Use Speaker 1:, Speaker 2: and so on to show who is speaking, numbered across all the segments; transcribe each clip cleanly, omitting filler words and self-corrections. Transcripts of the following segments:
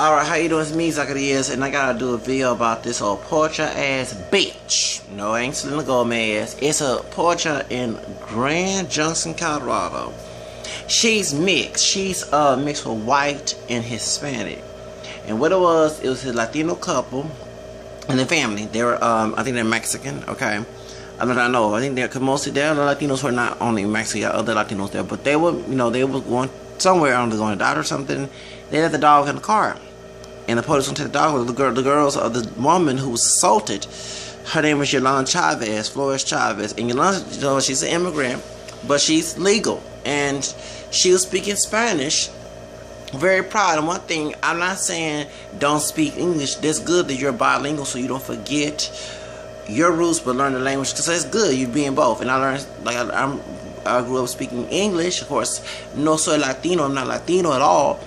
Speaker 1: Alright, how you doing? It's me, Zacarias, and I gotta do a video about this old pocha ass bitch. No, I ain't Selena Gomez. It's a pocha in Grand Junction, Colorado. She's mixed. She's mixed with white and Hispanic. And what it was a Latino couple and their family. They were, I think they're Mexican, okay? I know. I think they're, cause mostly they're the Latinos who are not only Mexican, other Latinos there, but they were, they were going somewhere, on going to die or something. They left the dog in the car, and the police went to take the dog with the girls of the woman who was assaulted. Her name was Yolanda Chavez, Flores Chavez, and Yolanda, she's an immigrant, but she's legal, and she was speaking Spanish. Very proud. And one thing, I'm not saying don't speak English. That's good that you're bilingual, so you don't forget your roots, but learn the language, because it's good you being both. And I learned, like, I grew up speaking English, of course. No soy Latino, I'm not Latino at all.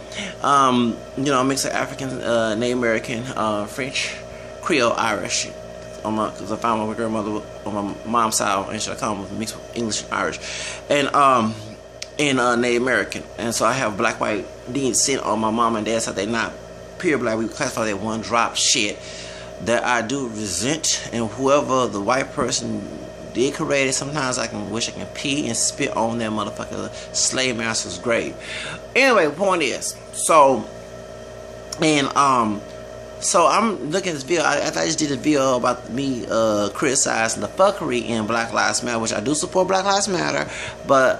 Speaker 1: Mix of African, Native American, French, Creole, Irish. Because I found my grandmother on my mom's side in Chicago mixed with English and Irish, and Native American. And so I have black white descent on my mom and dad's side. They're not pure black. We classify that one drop shit that I do resent. And whoever the white person decorated, sometimes I can wish I can pee and spit on that motherfucker slave master's grave. Anyway, the point is, so I'm looking at this video. I just did a video about me criticizing the fuckery in Black Lives Matter, which I do support Black Lives Matter, but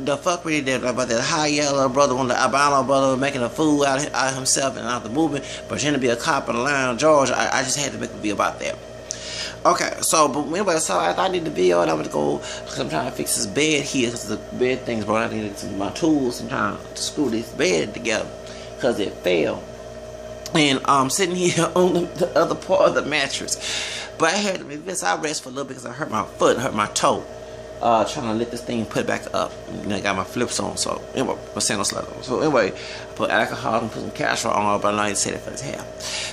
Speaker 1: the fuckery that about that high yellow brother, one of the albino brother making a fool out of himself and out of the movement, pretending to be a cop in Atlanta, Georgia. I just had to make a video about that. Okay, so, but anyway, so I did the video, and I'm gonna go, because I'm trying to fix this bed here, because the bed thing's broken. I needed some of my tools. I'm trying to screw this bed together, because it fell. And I'm sitting here on the other part of the mattress. But I had I rest for a little bit because I hurt my foot, hurt my toe. Trying to lift this thing and put it back up. And I got my flips on, so anyway, my sandals slide on. So anyway, I put alcohol and put some castor on, but I didn't say that for his hair.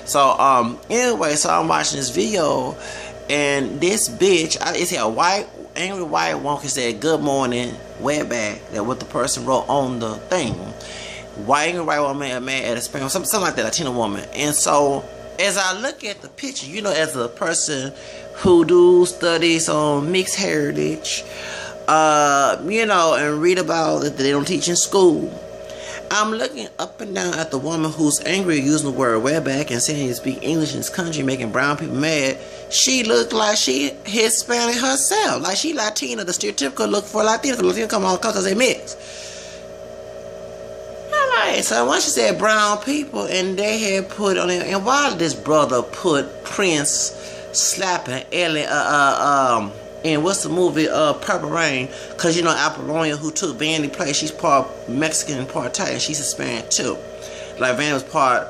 Speaker 1: So anyway, so I'm watching this video, and this bitch, it's a angry white woman said, "Good morning, wetback." That what the person wrote on the thing. White and white woman mad at a Spanish, something like that, Latina woman. And so, as I look at the picture, as a person who do studies on mixed heritage, and read about that they don't teach in school, I'm looking up and down at the woman who's angry using the word wetback and saying you speak English in this country, making brown people mad. She looked like she Hispanic herself, like she Latina, the stereotypical look for Latina, because Latina come all because they mix. So once she said brown people, and they had put on it, and why did this brother put Prince slapping Ellie in what's the movie Purple Rain? Because Apollonia, who took Vandy place, she's part Mexican and part Italian. She's Hispanic too. Like Vandy was part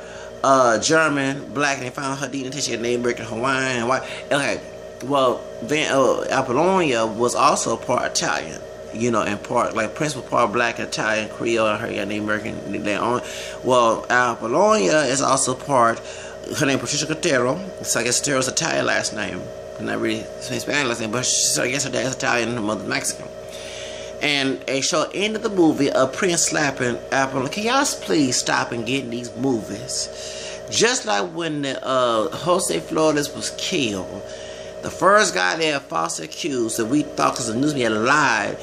Speaker 1: German, black, and they found her DNA. She had Native American, Hawaiian, and white. Okay, well Apollonia was also part Italian. And part, like Prince was part black, Italian, Creole, and her Native American. Well, Apollonia is also part, her name Patricia Cotero, so I guess Cotero's Italian last name. Not really Spanish last name, but I guess her dad's Italian and her mother's Mexican. And a short end of the movie of Prince slapping Apollonia. Can y'all please stop and get these movies? Just like when the, Jose Flores was killed, the first guy there falsely accused that we thought because the news media lied,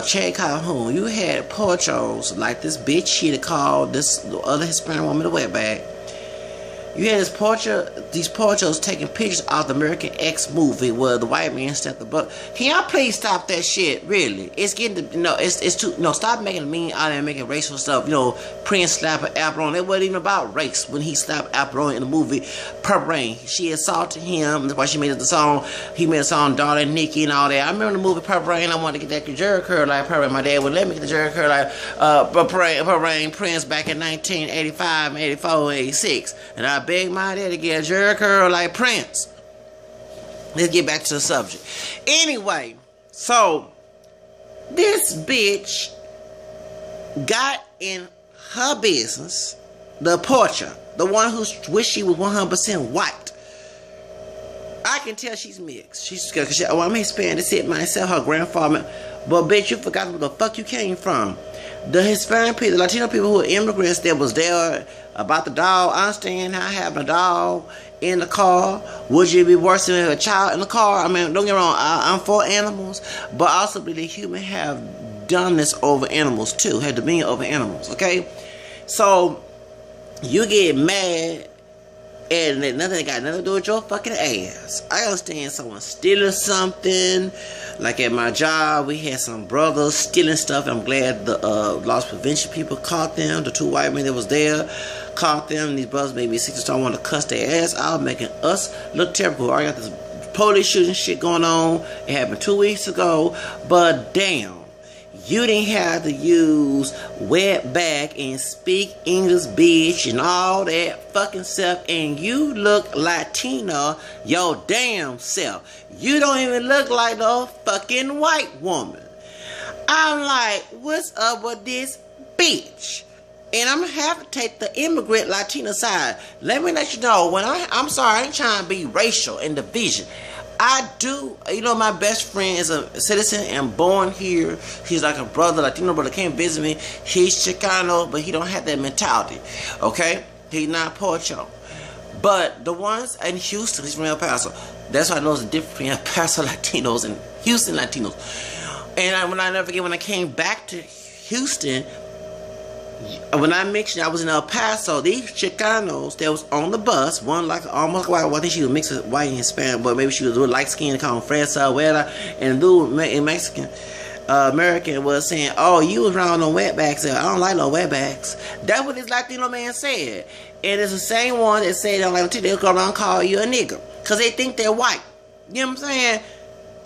Speaker 1: Chad Calhoun, you had pochos like this bitch she had called this other Hispanic woman a wetback. You had these pochos taking pictures of the American X movie where the white man stepped the butt. Can y'all please stop that shit? Really, it's getting to, it's too, stop making a mean out there and making racial stuff. Prince slapping Apollonia. It wasn't even about race when he slapped Apollonia in the movie Purple Rain. She assaulted him. That's why she made the song. He made a song, Darling Nikki, and all that. I remember the movie Purple Rain. I wanted to get that jerry curl like Purple Rain. My dad wouldn't let me get the jerry curl like Purple Rain Prince back in 1985, 84, 86, and I begged my dad to get a jerry curl like Prince. Let's get back to the subject. Anyway, so this bitch got in her business, the pocha, the one who wished she was 100% white. I can tell she's mixed. I'm Hispanic, to myself, her grandfather. But bitch, you forgot where the fuck you came from. The Hispanic people, the Latino people who were immigrants that was there About the dog, I understand how having a dog in the car. Would you be worse than a child in the car? I mean, don't get me wrong, I'm for animals, but also believe that humans have done this over animals too, had dominion over animals, okay? So, you get mad and nothing got nothing to do with your fucking ass. I understand someone stealing something. Like at my job, we had some brothers stealing stuff. I'm glad the loss prevention people caught them. The 2 white men that was there caught them. These brothers made me sick to want to cuss their ass out, making us look terrible. I got this police shooting shit going on. It happened 2 weeks ago. But damn, you didn't have to use wetback and speak English, bitch, and all that fucking stuff. And you look Latina your damn self. You don't even look like no fucking white woman. I'm like, what's up with this bitch? And I'm gonna have to take the immigrant Latina side. Let me let you know, when I'm sorry, I ain't trying to be racial in division. I do, you know, my best friend is a citizen and born here. He's like a brother, Latino brother, came visit me. He's Chicano, but he don't have that mentality, okay? He's not pocha. But the ones in Houston, he's from El Paso. That's why I know the difference between El Paso Latinos and Houston Latinos. And when I never forget, when I came back to Houston, when I mentioned I was in El Paso, these Chicanos that was on the bus, one like almost white, I think she was mixed with white and Hispanic, but maybe she was light skinned, called Fresa, Huela, and dude in Mexican American was saying, "Oh, you was around on wetbacks. I don't like no wetbacks." That's what this Latino man said, and it's the same one that said, "Don't like they'll go around and call you a nigga," because they think they're white. You know what I'm saying?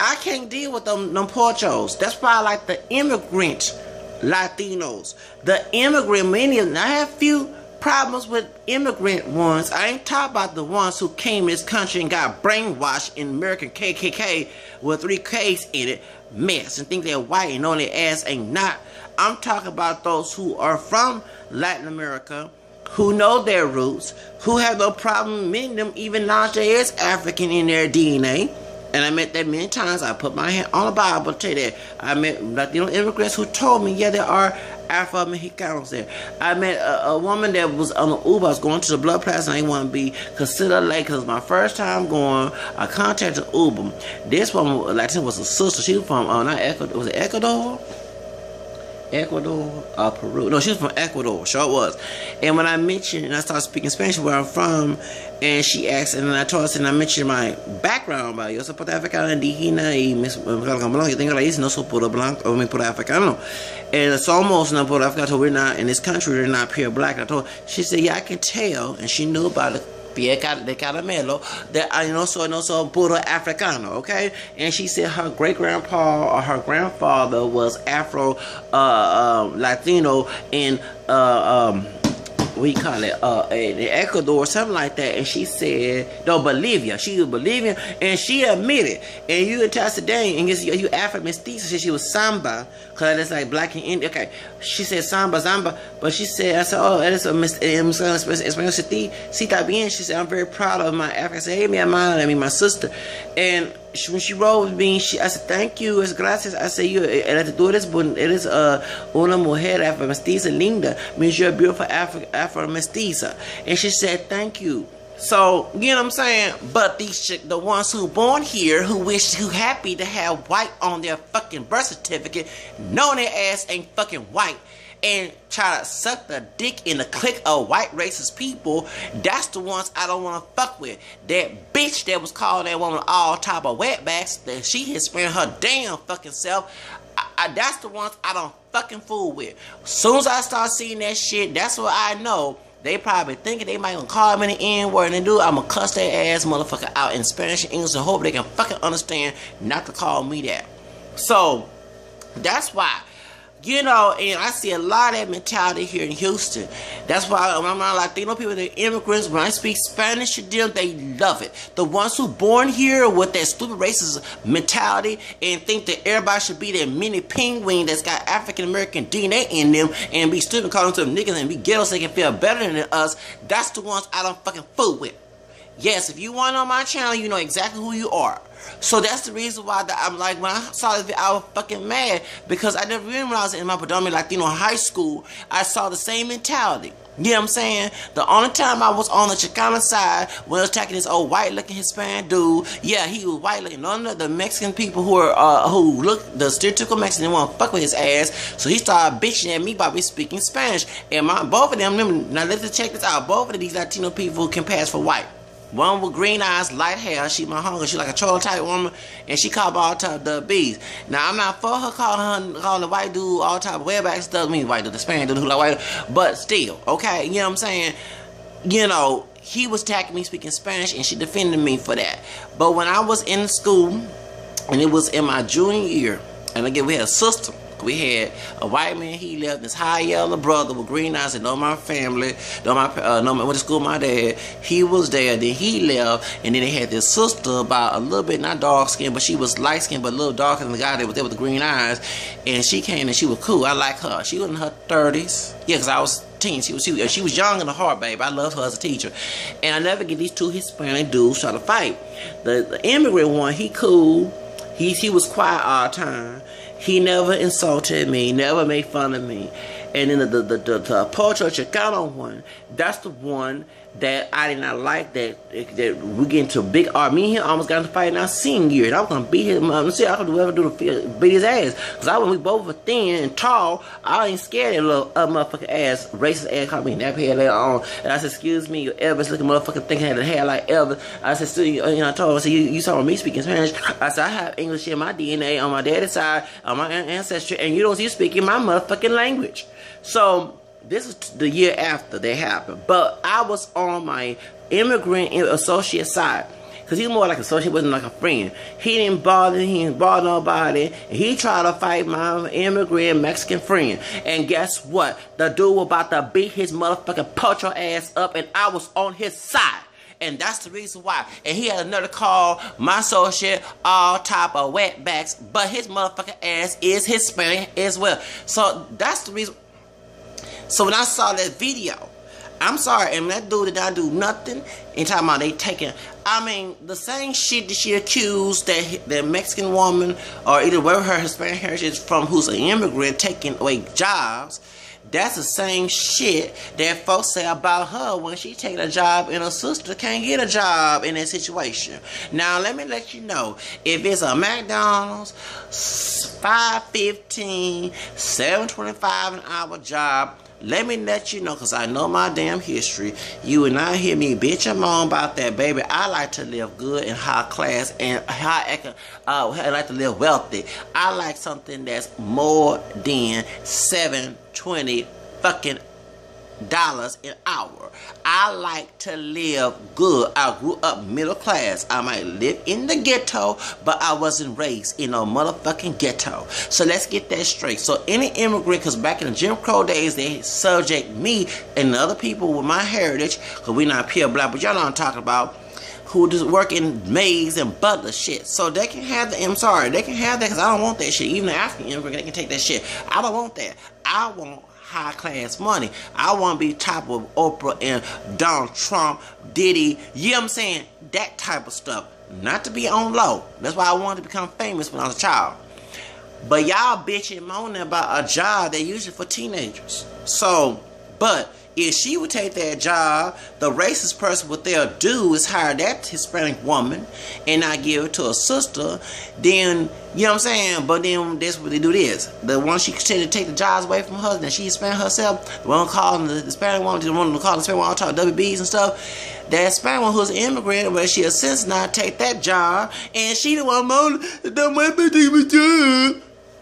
Speaker 1: I can't deal with them pochos. That's why I like the immigrant Latinos. The immigrant, many of them, I have few problems with immigrant ones. I ain't talking about the ones who came to this country and got brainwashed in American KKK with 3 Ks in it, mess, and think they're white and know their ass ain't not. I'm talking about those who are from Latin America, who know their roots, who have no problem, many of them even acknowledge there is African in their DNA. And I met that many times. I put my hand on the Bible to tell you that. I met Latino immigrants who told me, yeah, there are Afro-Mexicanos there. I met a woman that was on the Uber. I was going to the blood plasma. I didn't want to be considered late because it was my first time going. I contacted Uber. This woman, Latina, was a sister. She was from, not Ecuador. Was it Ecuador? Peru. No, she was from Ecuador. Sure it was. And when I mentioned, and I started speaking Spanish where I'm from, and she asked, and then I told her, and I mentioned my background about yo soy puerto africano indígena y me yo tengo raíces, no soy puro blanco, I mean puro africano. And it's almost not puro africano. We're not in this country. We're not pure black. I told her, she said, yeah, I can tell, and she knew about it. De caramelo, that I no soy puro africano, okay? And she said her great grandpa or her grandfather was Afro Latino in what do you call it, in Ecuador or something like that. And she said, no, Bolivia. She was Bolivian, and she admitted. And you attached to Dane, and you Afro mestiza. She said she was Samba, because that's like black and Indian. Okay, she said Samba, Zamba, but she said, I said, oh, that is a Español, sí, está bien. She said, I'm very proud of my African. I said, hey, mi hermana, I mean, my sister. And when she rode with me, I said, thank you, es gracias. I said, tú eres una mujer afro-mestiza linda. Means you're a beautiful afro-mestiza. And she said, thank you. So, you know what I'm saying? But the ones who born here, who happy to have white on their fucking birth certificate, knowing their ass ain't fucking white, and try to suck the dick in the clique of white racist people, that's the ones I don't want to fuck with. That bitch that was called that woman all type of wetbacks, that she has spent her damn fucking self, that's the ones I don't fucking fool with. As soon as I start seeing that shit, that's what I know. They probably thinking they might gonna call me the N-word, and do I'm gonna cuss their ass motherfucker out in Spanish and English and hope they can fucking understand not to call me that. So, that's why. You know, and I see a lot of that mentality here in Houston. That's why when I'm around Latino people, they're immigrants, when I speak Spanish to them, they love it. The ones who born here with that stupid racist mentality and think that everybody should be that mini penguin that's got African-American DNA in them and be stupid, calling them niggas and be ghetto so they can feel better than us, that's the ones I don't fucking fool with. Yes, if you want on my channel, you know exactly who you are. So that's the reason why I'm like, when I saw this video, I was fucking mad. Because I never even, when I was in my predominantly Latino high school, I saw the same mentality. You know what I'm saying? The only time I was on the Chicana side when I was attacking this old white looking Hispanic dude. Yeah, he was white looking. None of the Mexican people who look the stereotypical Mexican didn't want to fuck with his ass. So he started bitching at me about me speaking Spanish. And both of them, now let's check this out. Both of these Latino people can pass for white. One with green eyes, light hair. She my hunger. She like a troll type woman, and she called all type of bees. Now I'm not for her calling the white dude all type of webback stuff. I mean white dude, the Spanish dude who like white, but still, okay. You know what I'm saying? You know, he was attacking me speaking Spanish, and she defended me for that. But when I was in school, and it was in my junior year, and again we had a sister. We had a white man, he left, this high yellow brother with green eyes that know my family, went to school with my dad. He was there, then he left, and then they had this sister about a little bit, not dark skin, but she was light skin, but a little darker than the guy that was there with the green eyes. And she came and she was cool. I like her. She was in her 30s. Yeah, because I was teen. She was young in the heart, babe. I loved her as a teacher. And I never get these two Hispanic dudes try to fight. The immigrant one, he cool. He was quiet all the time. He never insulted me, never made fun of me. And then the pocha Chicano one, that's the one that I did not like, that we get into a big argument. Me and him almost got into a fight in our senior year. And I was going to beat him. I could do whatever to beat his ass. Because when we both were thin and tall, I ain't scared of little motherfucking ass, racist ass called me nappy head later on. And I said, excuse me, you Elvis looking motherfucking thing had a hair like Elvis. I said, so, I told him, I said, you saw me speaking Spanish. I said, I have English in my DNA on my daddy's side, on my ancestry, and you speaking my motherfucking language. So this is the year after that happened. But I was on my immigrant associate side. Because he was more like an associate, wasn't like a friend. He didn't bother nobody. And he tried to fight my immigrant Mexican friend. And guess what? The dude was about to beat his motherfucking pocha ass up, and I was on his side. And that's the reason why. And he had another call, my associate, all type of wetbacks. But his motherfucking ass is Hispanic as well. So that's the reason. So when I saw that video, I'm sorry, and that dude did not do nothing. And talking about they taking, I mean, the same shit that she accused that Mexican woman, or either wherever her Hispanic heritage is from, who's an immigrant, taking away jobs. That's the same shit that folks say about her when she taking a job and her sister can't get a job in that situation. Now, let me let you know, if it's a McDonald's, $5.15, $7.25 an hour job, let me let you know, because I know my damn history. You will not hear me bitch and moan about that, baby. I like to live good and high class and I like to live wealthy. I like something that's more than $7.20 fucking dollars an hour. I like to live good. I grew up middle class. I might live in the ghetto, but I wasn't raised in a motherfucking ghetto. So let's get that straight. So any immigrant, because back in the Jim Crow days, they subject me and the other people with my heritage, because we're not pure black, but y'all know what I'm talking about, who just work in maize and butler shit. So they can have the, I'm sorry, they can have that, because I don't want that shit. Even the African immigrant, they can take that shit. I don't want that. I want high class money. I want to be top of Oprah and Donald Trump, Diddy, you know what I'm saying? That type of stuff. Not to be on low. That's why I wanted to become famous when I was a child. But y'all bitching moaning about a job that usually for teenagers. So, but if she would take that job, the racist person what they'll do is hire that Hispanic woman and not give it to a sister, then, you know what I'm saying? But then that's what they do this. The one she continued to take the jobs away from her, then she Hispanic herself, the one calling the Hispanic woman, the one calling the Hispanic woman, all talk WBs and stuff. That Hispanic one who's an immigrant, but she has since not take that job, and she the one moaning, don't want me to take my job.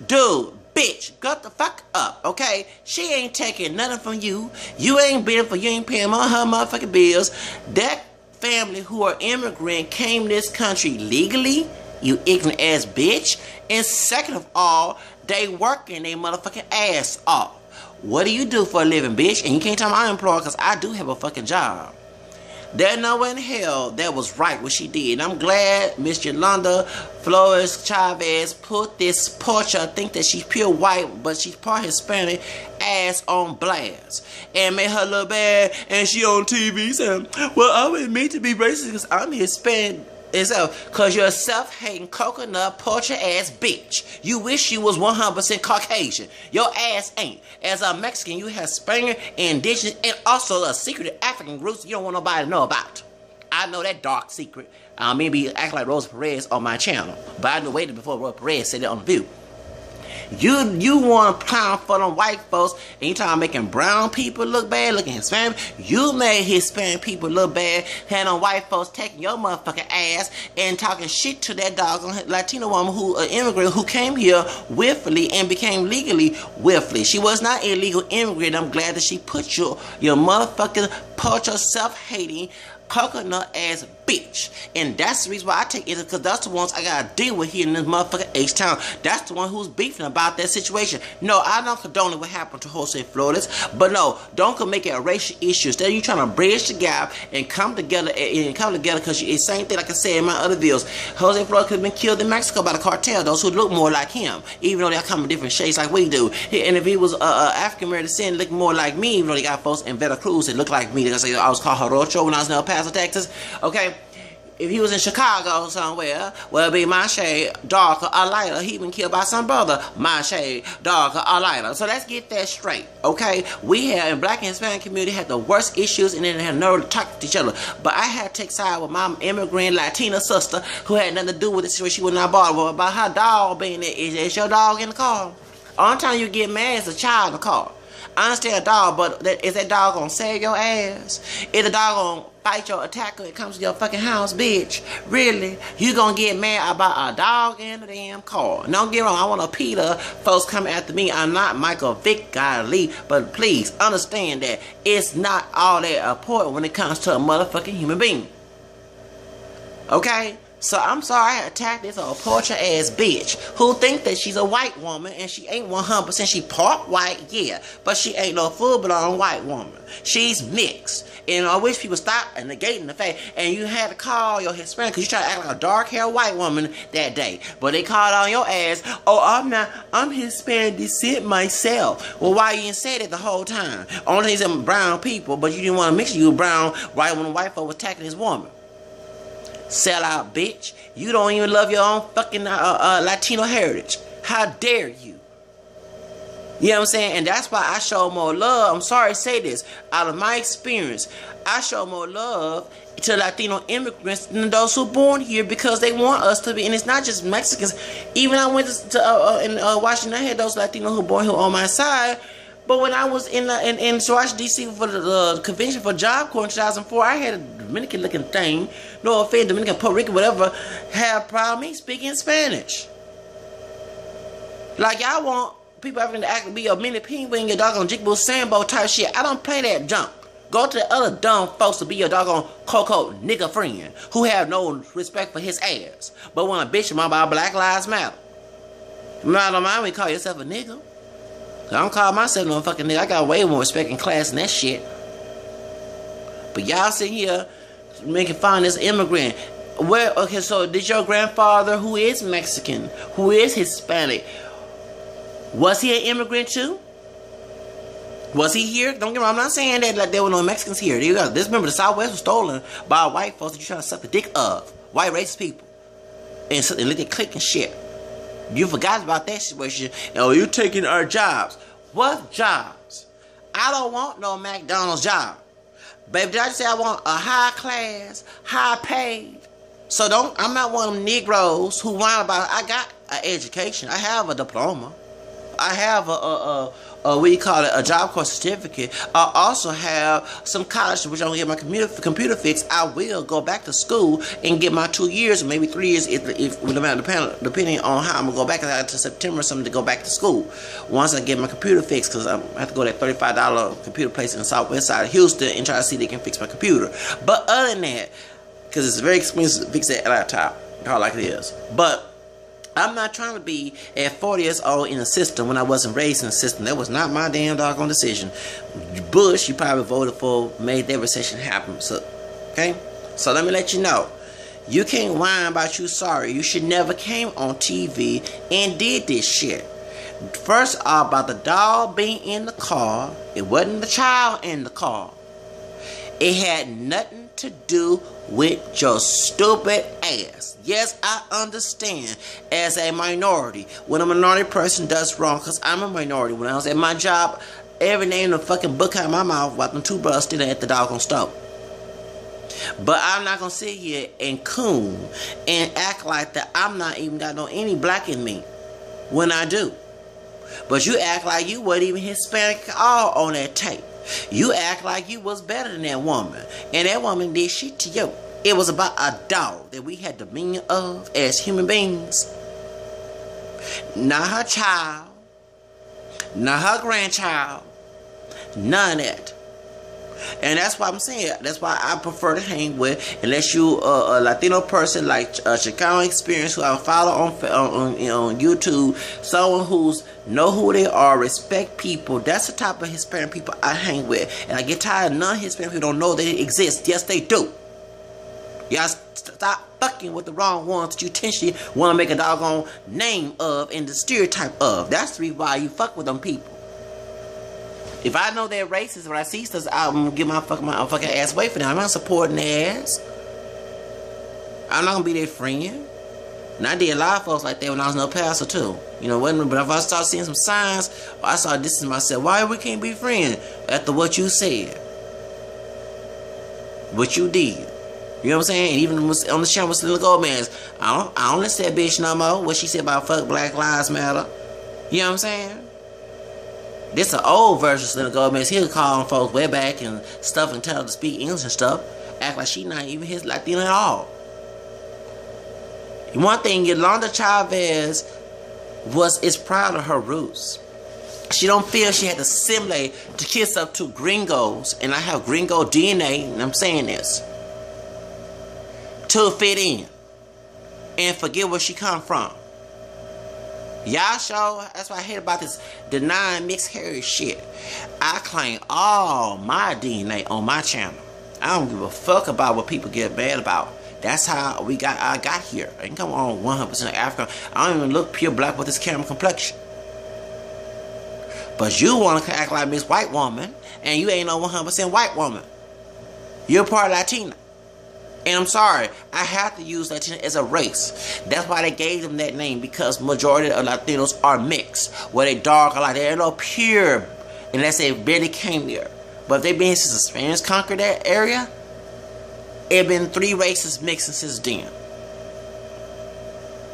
Speaker 1: Dude. Bitch, gut the fuck up, okay? She ain't taking nothing from you. You ain't bidding for, you ain't paying her motherfucking bills. That family who are immigrant came to this country legally, you ignorant ass bitch. And second of all, they working their motherfucking ass off. What do you do for a living, bitch? And you can't tell me I'm unemployed because I do have a fucking job. There's no way in hell that was right what she did. And I'm glad Miss Yolanda Flores Chavez put this pocha, I think that she's pure white, but she's part Hispanic, ass on blast. And made her look bad. And she on TV saying, well, I wouldn't mean to be racist because I'm Hispanic. Because you're a self-hating coconut pocha ass bitch. You wish you was 100% Caucasian. Your ass ain't. As a Mexican, you have Spaniard, indigenous, and also a secret African roots you don't want nobody to know about. I know that dark secret. Maybe act like Rosa Perez on my channel. But I knew waited before Rosa Perez said it on the View. You want to clown for them white folks, and you talking about making brown people look bad, looking Hispanic. You made Hispanic people look bad, had them white folks taking your motherfucking ass and talking shit to that doggone Latina woman who, an immigrant who came here willfully and became legally willfully. She was not an illegal immigrant. I'm glad that she put your motherfucking pocha self-hating coconut ass bitch. And that's the reason why I take it, because that's the ones I gotta deal with here in this motherfucking H-Town. That's the one who's beefing about that situation. No, I don't condone what happened to Jose Flores, but no, don't make it a racial issue. Instead, you trying to bridge the gap and come together because it's the same thing like I said in my other videos. Jose Flores could have been killed in Mexico by the cartel, those who look more like him, even though they come in different shades like we do. And if he was African American descent, look more like me, even though they got folks in Veracruz that look like me. They say I was called Jarocho when I was in El Paso, Texas. Okay. If he was in Chicago somewhere, well, it'd be my shade, darker or lighter. He been killed by some brother, my shade, darker or lighter. So let's get that straight, okay? We have, in Black and Hispanic community, had the worst issues and then had no to talk to each other. But I had to take side with my immigrant Latina sister who had nothing to do with the situation. She was not bothered about her dog being there. Is your dog in the car? Only time you get mad is a child in the car. I understand a dog, but is that dog gonna save your ass? Is the dog gonna fight your attacker when it comes to your fucking house, bitch? Really? You gonna get mad about a dog in the damn car? Don't get wrong, I want a Peter folks coming after me. I'm not Michael Vick Lee, but please understand that it's not all that important when it comes to a motherfucking human being. Okay? So I'm sorry I attacked this old pocha ass bitch who think that she's a white woman and she ain't 100%. She part white, yeah, but she ain't no full-blown white woman. She's mixed. And I wish people stop negating the fact. And you had to call your Hispanic because you try to act like a dark-haired white woman that day. But they called on your ass, oh, I'm Hispanic descent myself. Well, why you didn't say that the whole time? Only things are brown people, but you didn't want to mix you brown right when the white folk was attacking this woman. Sell out, bitch. You don't even love your own fucking Latino heritage. How dare you? You know what I'm saying? And that's why I show more love. I'm sorry to say this. Out of my experience, I show more love to Latino immigrants than those who are born here because they want us to be. And it's not just Mexicans. Even I went to in Washington, I had those Latinos who were born here on my side. But when I was in Washington, D.C. for the convention for Job Corps in 2004, I had a Dominican-looking thing, no offense, Dominican, Puerto Rican, whatever, have problem me speaking Spanish. Like, y'all want people having to act be a mini penguin, your doggone Jigaboo Sambo type shit. I don't play that junk. Go to the other dumb folks to be your doggone Coco nigga friend who have no respect for his ass, but want to bitch him about Black Lives Matter. I don't mind when you call yourself a nigga. I don't call myself no fucking nigga. I got way more respect and class than that shit. But y'all sitting here making fun of this immigrant. Where? Okay, so did your grandfather, who is Mexican, who is Hispanic, was he an immigrant too? Was he here? Don't get me wrong, I'm not saying that like there were no Mexicans here. This remember the Southwest was stolen by white folks that you trying to suck the dick of. White racist people. And look at click and shit. You forgot about that situation. Oh, you taking our jobs. What jobs? I don't want no McDonald's job. Baby, did I just say I want a high class, high paid? So I'm not one of them Negroes who whine about, I got an education. I have a diploma. I have a Job Corps certificate. I also have some college, which I'm gonna get my computer fixed. I will go back to school and get my 2 years, or maybe 3 years, depending on how I'm gonna go back to September or something to go back to school. Once I get my computer fixed, because I have to go to that $35 computer place in the southwest side of Houston and try to see if they can fix my computer. But other than that, because it's very expensive to fix that laptop, how like it is. But I'm not trying to be at 40 years old in a system when I wasn't raised in a system. That was not my damn doggone decision. Bush, you probably voted for, made that recession happen. So Okay? So let me let you know. You can't whine about you sorry. You should never came on TV and did this shit. First off, about the dog being in the car, it wasn't the child in the car. It had nothing to do with your stupid ass. Yes, I understand as a minority. When a minority person does wrong, because I'm a minority. When I was at my job, every name in the fucking book out of my mouth while them two brothers standing at the doggone stove. But I'm not going to sit here and coon and act like that I'm not even got no any black in me when I do. But you act like you wasn't even Hispanic at all on that tape. You act like you was better than that woman. And that woman did shit to you. It was about a dog that we had dominion of as human beings. Not her child. Not her grandchild. None of that. And that's why I'm saying, that's why I prefer to hang with, unless you a Latino person like Chicano Experience, who I follow on YouTube, someone who's know who they are, respect people. That's the type of Hispanic people I hang with. And I get tired of non-Hispanic people don't know they exist. Yes, they do. Y'all stop fucking with the wrong ones that you intentionally want to make a doggone name of and the stereotype of. That's the reason why you fuck with them people. If I know they're racist, when I see stuff, I'm gonna get my fucking ass away from them. I'm not supporting their ass. I'm not gonna be their friend. And I did a lot of folks like that when I was no pastor too. You know, but if I start seeing some signs, I start distancing myself. Why we can't be friends after what you said, what you did? You know what I'm saying? And even on the show with Selena Gomez, I don't listen to that bitch no more. What she said about fuck Black Lives Matter. You know what I'm saying? This an old version of Selena Gomez. He'll call on folks way back and stuff and tell them to speak English and stuff. Act like she not even his Latina at all. One thing, Yolanda Chavez is proud of her roots. She don't feel she had to assimilate to kiss up to gringos, and I have gringo DNA, and I'm saying this, to fit in and forget where she come from. Y'all show, that's what I hate about this denying mixed heritage shit. I claim all my DNA on my channel. I don't give a fuck about what people get mad about. That's how I got here. I can come on 100% African. I don't even look pure black with this camera complexion. But you want to act like Miss White Woman, and you ain't no 100% white woman. You're part Latina. And I'm sorry, I have to use Latina as a race. That's why they gave them that name, because majority of Latinos are mixed. Where they dark or like they're no pure, unless they barely came there. But if they've been since the Spanish conquered that area, it been 3 races mixing since then.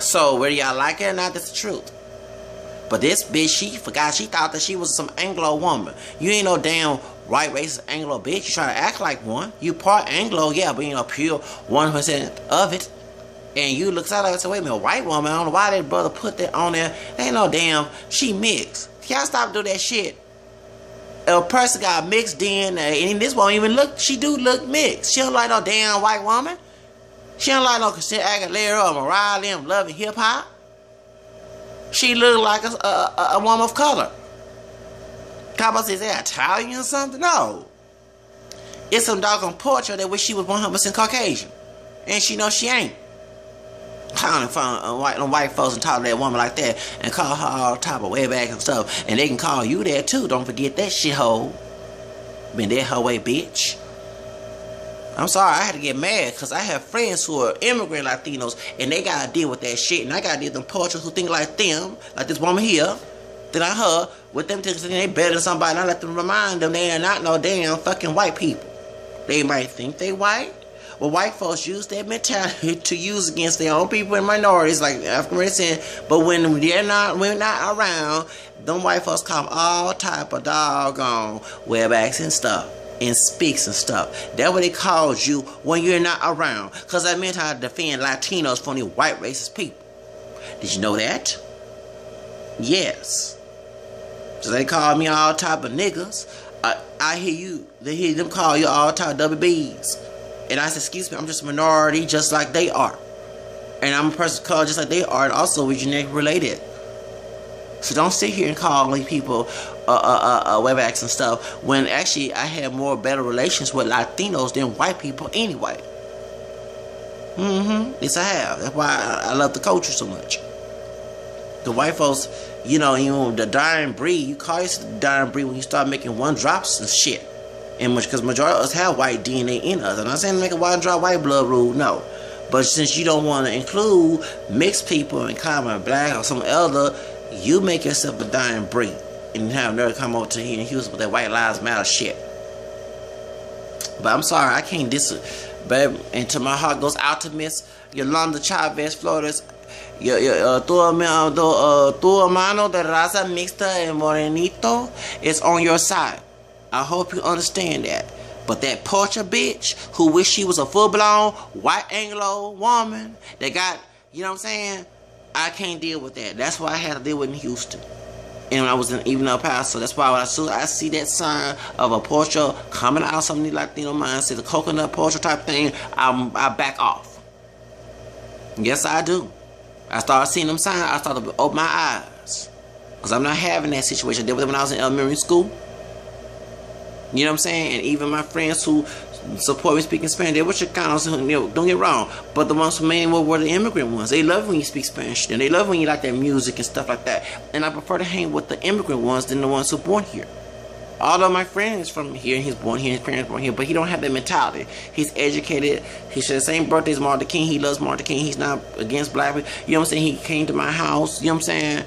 Speaker 1: So whether y'all like it or not, that's the truth. But this bitch, she forgot, she thought that she was some Anglo woman. You ain't no damn white racist Anglo bitch. You try to act like one. You part Anglo, yeah, but you know, pure 100% of it. And you look like, so wait a minute, white woman, I don't know why that brother put that on there. Ain't no damn, she mixed. Y'all stop doing that shit. A person got mixed DNA, and this won't even look, she do look mixed. She don't like no damn white woman. She don't like no Christina Aguilera or Mariah them loving hip hop. She look like a woman of color. Cowboy says, is that Italian or something? No. It's some doggone portrait that wish she was 100% Caucasian. And she knows she ain't. Clowning from white folks and talk to that woman like that and call her all type of way back and stuff. And they can call you that too. Don't forget that shithole. Been there her way, bitch. I'm sorry, I had to get mad because I have friends who are immigrant Latinos and they gotta deal with that shit. And I gotta deal with them portraits who think like them, like this woman here, that I heard, with them thinking they better than somebody. And I let them remind them they are not no damn fucking white people. They might think they white. Well, white folks use that mentality to use against their own people and minorities, like African American. But when we're not around, them white folks call them all type of doggone webacks and stuff. And speaks and stuff. That's what they called you when you're not around. Because I meant how to defend Latinos from the white racist people. Did you know that? Yes. So they call me all type of niggas. I hear you. They hear them call you all type of WBs. And I said, excuse me, I'm just a minority just like they are. And I'm a person called just like they are, and also we're genetically related. So don't sit here and call these people WebEx and stuff, when actually I have more better relations with Latinos than white people anyway. Yes, I have. That's why I love the culture so much. The white folks, you know, the dying breed, you call yourself the dying breed when you start making one drops and shit. And because majority of us have white DNA in us. I'm not saying to make a one drop white blood rule, no. But since you don't want to include mixed people and common black or some other, you make yourself a dying breed. And have nerve come over to here and Houston with that white lives matter shit. But I'm sorry, I can't babe. And to my heart goes out to Miss Yolanda Chavez Flores. Tu hermano de raza mixta and morenito is on your side. I hope you understand that. But that pocha bitch who wish she was a full-blown white Anglo woman that got, you know what I'm saying? I can't deal with that. That's why I had to deal with in Houston. And when I was in even El Paso, that's why when I see that sign of a pocha coming out of some of the Latino mindset, the coconut pocha type thing, I back off. Yes, I do. I started seeing them signs. I started to open my eyes. Because I'm not having that situation. I did with them when I was in elementary school. You know what I'm saying? And even my friends who support me speaking Spanish, they were Chicanos, you know, don't get wrong. But the ones who mainly were the immigrant ones. They love when you speak Spanish. And they love when you like their music and stuff like that. And I prefer to hang with the immigrant ones than the ones who were born here. Although my friend is from here, he's born here, his parents born here, but he don't have that mentality. He's educated. He shares the same birthday as Martin Luther King. He loves Martin Luther King. He's not against black people. You know what I'm saying? He came to my house. You know what I'm saying?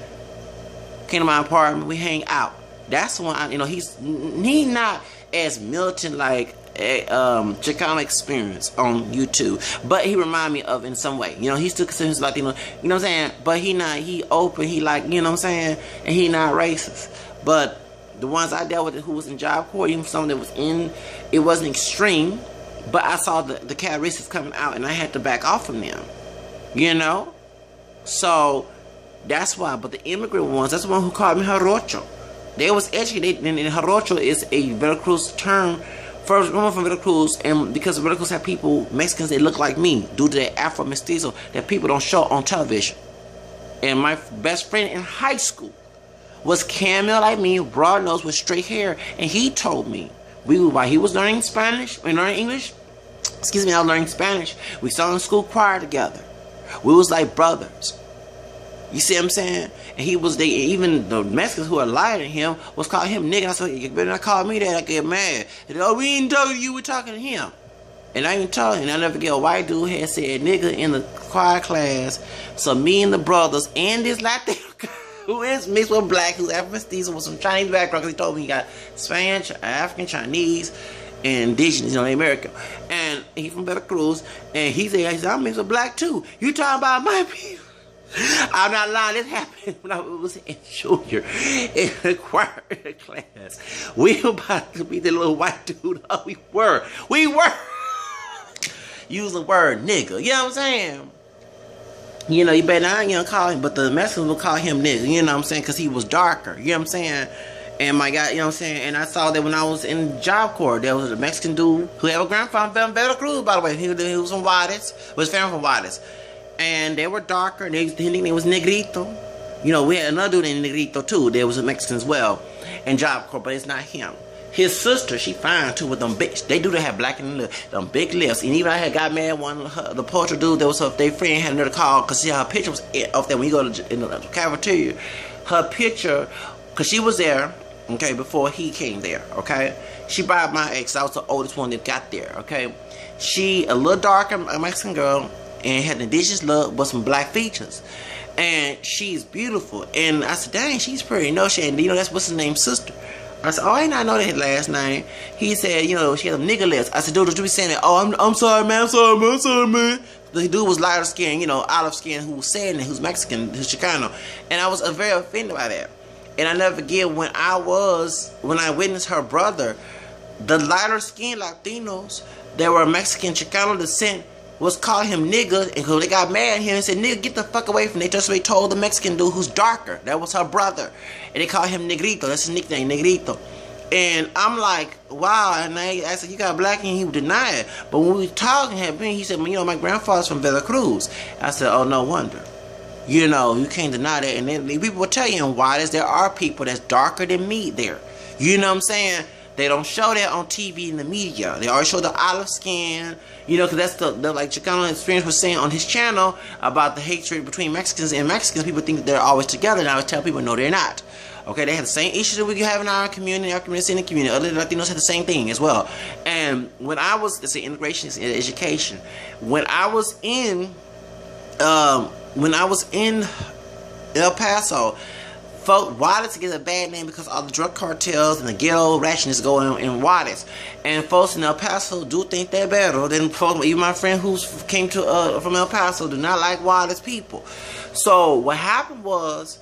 Speaker 1: Came to my apartment. We hang out. That's the one. You know, he's not as militant like Chicano Experience on YouTube, but he remind me of in some way. You know, he still considers Latino. You know what I'm saying? But he open. He like, you know what I'm saying? And he not racist. But the ones I dealt with who was in Job Corps, even some that was in, it wasn't extreme, but I saw the characteristics coming out, and I had to back off from them. You know? So, that's why. But the immigrant ones, that's the one who called me Jarocho. They was educated, and Jarocho is a Veracruz term. First, woman from Veracruz, and because Veracruz have people, Mexicans, they look like me, due to their Afro-mestizo, that people don't show on television. And my best friend in high school was Camille like me, broad nose with straight hair, and he told me, while he was learning Spanish, and learning English, excuse me, I was learning Spanish, we sung in school choir together. We was like brothers. You see what I'm saying? And he was, even the Mexicans who are lying to him was calling him nigga. And I said, you better not call me that, I get mad. And, oh, we ain't talking to you, we're talking to him. And I even told him, and I never forget, a white dude had said nigga in the choir class. So me and the brothers and this Latino who is mixed with black, who's Afro-mestizo with some Chinese background, because he told me he got Spanish, African, Chinese, and indigenous, you know, in America. And he from Veracruz, and he said, I'm mixed with black too. You talking about my people? I'm not lying. This happened when I was in junior in the choir class. We were about to be the little white dude. Oh, we were. Use the word nigga. You know what I'm saying? You know, you better not, you know, call him, but the Mexicans will call him nigga, you know what I'm saying, because he was darker, you know what I'm saying, and my guy, you know what I'm saying, and I saw that when I was in Job Corps, there was a Mexican dude who had a grandfather from Veracruz, by the way, he was from Juarez, was family from Juarez, and they were darker, and his nickname was Negrito. You know, we had another dude named Negrito too, there was a Mexican as well, in Job Corps, but it's not him. His sister, she fine too with them big, they do have black in the lip, them big lips. And even I had got mad one of the portrait dude that was her, their friend had another call, because see her picture was off there when you go to in the cafeteria. Her picture, because she was there, okay, before he came there, okay. She brought my ex, I was the oldest one that got there, okay. She, a little darker, a Mexican girl, and had an indigenous look with some black features. And she's beautiful. And I said, dang, she's pretty. No, she ain't. You know, that's what's her name's sister. I said, oh, I did not know that last name. He said, you know, she had a nigga lips. I said, dude, don't you be saying that? Oh, I'm sorry, man. I'm sorry, man. The dude was lighter skin, you know, olive skin, who was saying that, who's Mexican, who's Chicano. And I was very offended by that. And I never forget when I witnessed her brother, the lighter skinned Latinos that were Mexican Chicano descent was calling him nigga, and they got mad at him and said, nigga, get the fuck away from me. That's what they told the Mexican dude who's darker. That was her brother. And they called him Negrito. That's his nickname, Negrito. And I'm like, wow. And I said, you got black, and he would deny it. But when we were talking, he said, well, you know, my grandfather's from Veracruz. I said, oh, no wonder. You know, you can't deny that. And then people will tell you in Juarez, there are people that's darker than me there. You know what I'm saying? They don't show that on TV and the media. They always show the olive skin, you know, because that's the like Chicano Experience was saying on his channel about the hatred between Mexicans and Mexicans. People think that they're always together, and I always tell people, no, they're not. Okay, they have the same issues that we have in our community, in the community. Other Latinos have the same thing as well. And when I was, let's say, integration is education. When I was in El Paso, Juarez gets a bad name because all the drug cartels and the ghetto rationalists go in Juarez. And folks in El Paso do think they're better than folks. Even my friend who came to from El Paso do not like Juarez people. So what happened was,